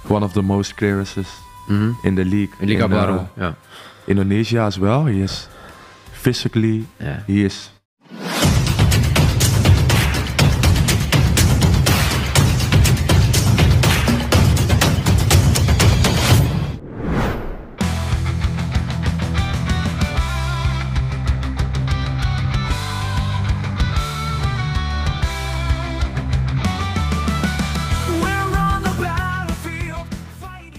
one of the most clearest in the league. Liga Baru, yeah. Indonesia as well. He is physically, he is.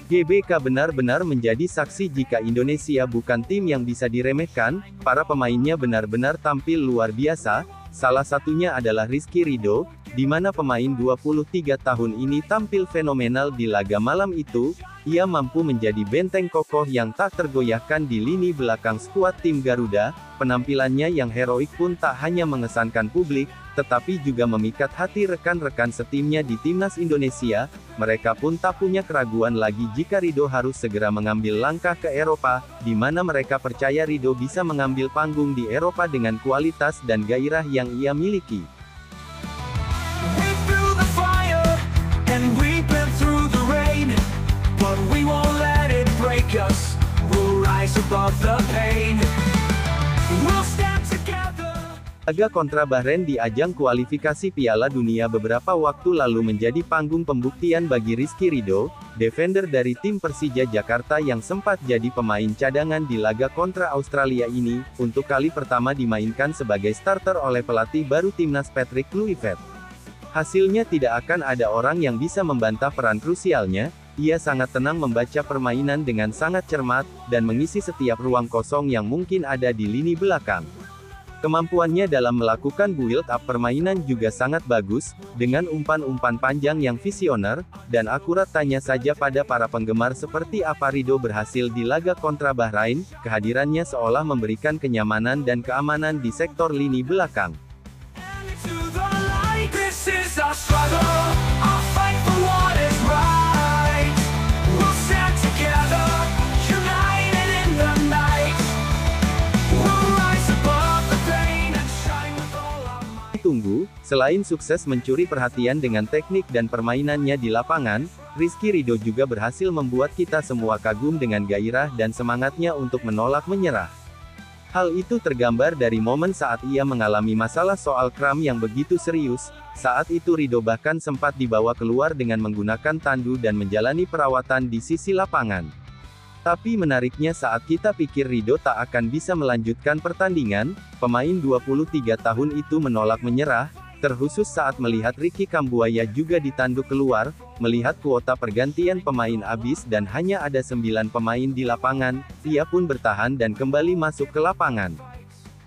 GBK benar-benar menjadi saksi jika Indonesia bukan tim yang bisa diremehkan, para pemainnya benar-benar tampil luar biasa, salah satunya adalah Rizky Ridho, di mana pemain 23 tahun ini tampil fenomenal di laga malam itu, ia mampu menjadi benteng kokoh yang tak tergoyahkan di lini belakang skuad tim Garuda, penampilannya yang heroik pun tak hanya mengesankan publik, tetapi juga memikat hati rekan-rekan setimnya di Timnas Indonesia, mereka pun tak punya keraguan lagi jika Ridho harus segera mengambil langkah ke Eropa, di mana mereka percaya Ridho bisa mengambil panggung di Eropa dengan kualitas dan gairah yang ia miliki. Laga kontra Bahrain di ajang kualifikasi Piala Dunia beberapa waktu lalu menjadi panggung pembuktian bagi Rizky Ridho, defender dari tim Persija Jakarta yang sempat jadi pemain cadangan di laga kontra Australia ini, untuk kali pertama dimainkan sebagai starter oleh pelatih baru Timnas Patrick Kluivert. Hasilnya tidak akan ada orang yang bisa membantah peran krusialnya, ia sangat tenang membaca permainan dengan sangat cermat, dan mengisi setiap ruang kosong yang mungkin ada di lini belakang. Kemampuannya dalam melakukan build-up permainan juga sangat bagus, dengan umpan-umpan panjang yang visioner, dan akurat. Tanya saja pada para penggemar seperti apa Ridho berhasil di laga kontra Bahrain, kehadirannya seolah memberikan kenyamanan dan keamanan di sektor lini belakang. Tunggu, selain sukses mencuri perhatian dengan teknik dan permainannya di lapangan, Rizky Ridho juga berhasil membuat kita semua kagum dengan gairah dan semangatnya untuk menolak menyerah. Hal itu tergambar dari momen saat ia mengalami masalah soal kram yang begitu serius, saat itu Ridho bahkan sempat dibawa keluar dengan menggunakan tandu dan menjalani perawatan di sisi lapangan. Tapi menariknya saat kita pikir Ridho tak akan bisa melanjutkan pertandingan, pemain 23 tahun itu menolak menyerah, terkhusus saat melihat Ricky Kambuaya juga ditanduk keluar, melihat kuota pergantian pemain habis dan hanya ada 9 pemain di lapangan, ia pun bertahan dan kembali masuk ke lapangan.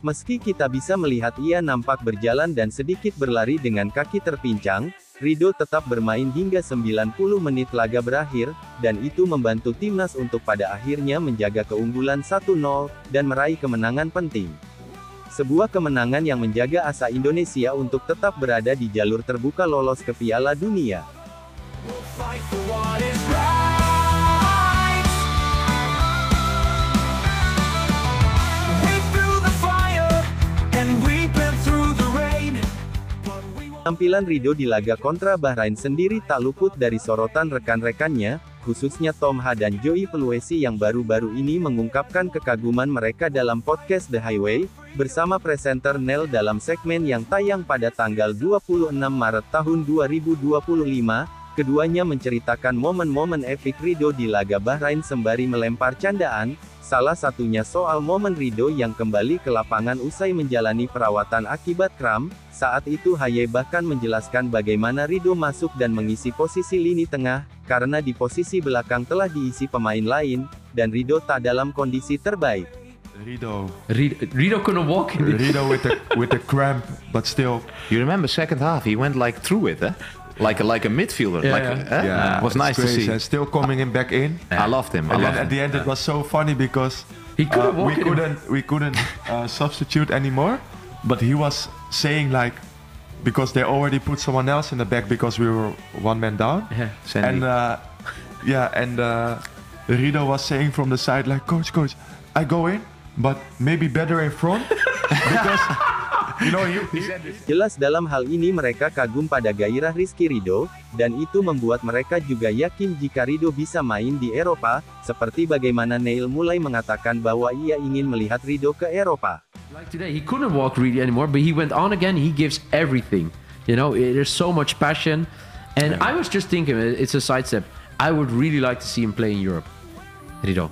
Meski kita bisa melihat ia nampak berjalan dan sedikit berlari dengan kaki terpincang, Ridho tetap bermain hingga 90 menit laga berakhir, dan itu membantu timnas untuk pada akhirnya menjaga keunggulan 1-0, dan meraih kemenangan penting. Sebuah kemenangan yang menjaga asa Indonesia untuk tetap berada di jalur terbuka lolos ke Piala Dunia. Tampilan Ridho di laga kontra Bahrain sendiri tak luput dari sorotan rekan-rekannya, khususnya Tom H dan Joey Peluesi yang baru-baru ini mengungkapkan kekaguman mereka dalam podcast The Highway, bersama presenter Nel dalam segmen yang tayang pada tanggal 26 Maret tahun 2025, keduanya menceritakan momen-momen epik Ridho di laga Bahrain sembari melempar candaan, salah satunya soal momen Ridho yang kembali ke lapangan usai menjalani perawatan akibat kram. Saat itu Haye bahkan menjelaskan bagaimana Ridho masuk dan mengisi posisi lini tengah, karena di posisi belakang telah diisi pemain lain, dan Ridho tak dalam kondisi terbaik. Ridho couldn't walk in it. Ridho with the cramp, but still. You remember second half, he went like through it, eh? Like a midfielder. It was nice to see. Still coming back in. I loved him. At the end it was so funny because he we couldn't substitute anymore, but he was saying like, because they already put someone else in the back because we were one man down. And Ridho was saying from the side like, coach, I go in, but maybe better in front Jelas dalam hal ini mereka kagum pada gairah Rizky Ridho, dan itu membuat mereka juga yakin jika Ridho bisa main di Eropa, seperti bagaimana Neil mulai mengatakan bahwa ia ingin melihat Ridho ke Eropa. Like today, he couldn't walk really anymore, but he went on again. He gives everything. You know, there's so much passion. And I was just thinking, it's a sidestep. I would really like to see him play in Europe. Ridho.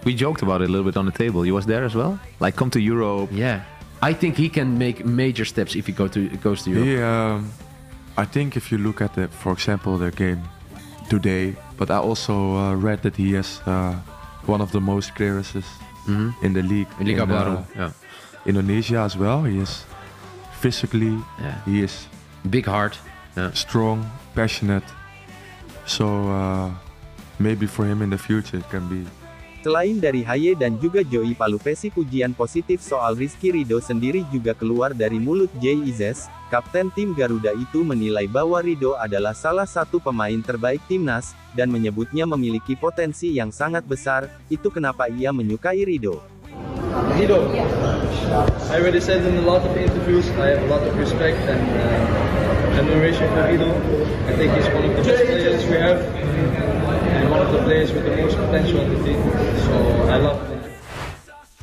We joked about it a little bit on the table. He was there as well. Like, come to Europe. Yeah. I think he can make major steps if he goes to Europe. I think if you look at for example, the game today, but I also read that he has one of the most clearances in the league. In Liga Baru. Indonesia as well. He is physically, he is big heart, strong, passionate. So maybe for him in the future it can be. Selain dari Haye dan juga Joey Palupesi, pujian positif soal Rizky Ridho sendiri juga keluar dari mulut Jay Izzes. Kapten tim Garuda itu menilai bahwa Ridho adalah salah satu pemain terbaik timnas, dan menyebutnya memiliki potensi yang sangat besar. Itu kenapa ia menyukai Ridho. Ridho, I already said in a lot of interviews, I have a lot of respect and admiration for Ridho. I think he's one of the best players we have. And one of the players with the most potential on the team, so I love him.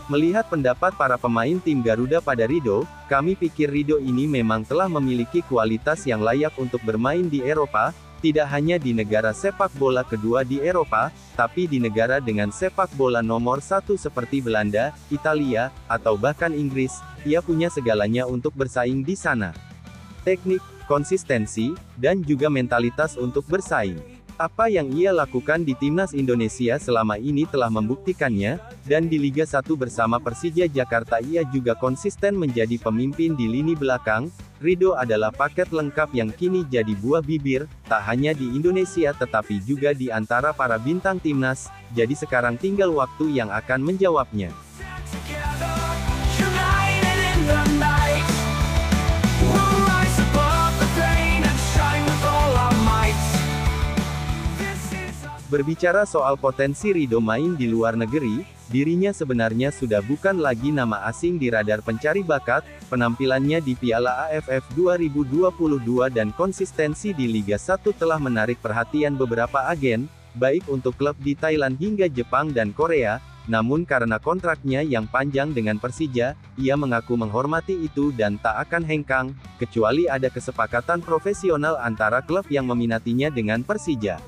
Melihat pendapat para pemain tim Garuda pada Ridho, kami pikir Ridho ini memang telah memiliki kualitas yang layak untuk bermain di Eropa, tidak hanya di negara sepak bola kedua di Eropa, tapi di negara dengan sepak bola nomor satu seperti Belanda, Italia, atau bahkan Inggris. Ia punya segalanya untuk bersaing di sana. Teknik, konsistensi, dan juga mentalitas untuk bersaing. Apa yang ia lakukan di timnas Indonesia selama ini telah membuktikannya, dan di Liga 1 bersama Persija Jakarta ia juga konsisten menjadi pemimpin di lini belakang. Ridho adalah paket lengkap yang kini jadi buah bibir, tak hanya di Indonesia tetapi juga di antara para bintang timnas, jadi sekarang tinggal waktu yang akan menjawabnya. Berbicara soal potensi Ridho main di luar negeri, dirinya sebenarnya sudah bukan lagi nama asing di radar pencari bakat. Penampilannya di Piala AFF 2022 dan konsistensi di Liga 1 telah menarik perhatian beberapa agen, baik untuk klub di Thailand hingga Jepang dan Korea. Namun karena kontraknya yang panjang dengan Persija, ia mengaku menghormati itu dan tak akan hengkang, kecuali ada kesepakatan profesional antara klub yang meminatinya dengan Persija.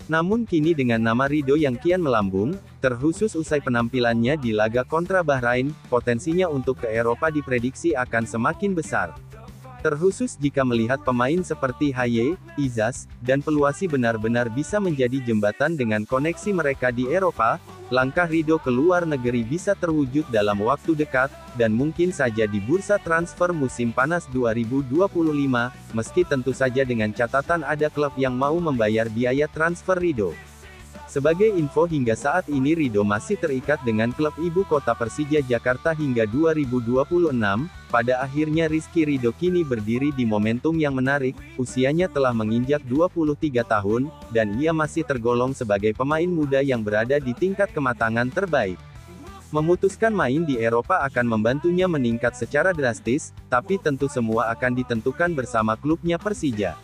Namun kini dengan nama Ridho yang kian melambung, terkhusus usai penampilannya di laga kontra Bahrain, potensinya untuk ke Eropa diprediksi akan semakin besar. Terkhusus jika melihat pemain seperti Haye, Izzas, dan Peluasi benar-benar bisa menjadi jembatan dengan koneksi mereka di Eropa, langkah Ridho ke luar negeri bisa terwujud dalam waktu dekat, dan mungkin saja di bursa transfer musim panas 2025, meski tentu saja dengan catatan ada klub yang mau membayar biaya transfer Ridho. Sebagai info hingga saat ini Ridho masih terikat dengan klub ibu kota Persija Jakarta hingga 2026, pada akhirnya Rizky Ridho kini berdiri di momentum yang menarik, usianya telah menginjak 23 tahun, dan ia masih tergolong sebagai pemain muda yang berada di tingkat kematangan terbaik. Memutuskan main di Eropa akan membantunya meningkat secara drastis, tapi tentu semua akan ditentukan bersama klubnya Persija.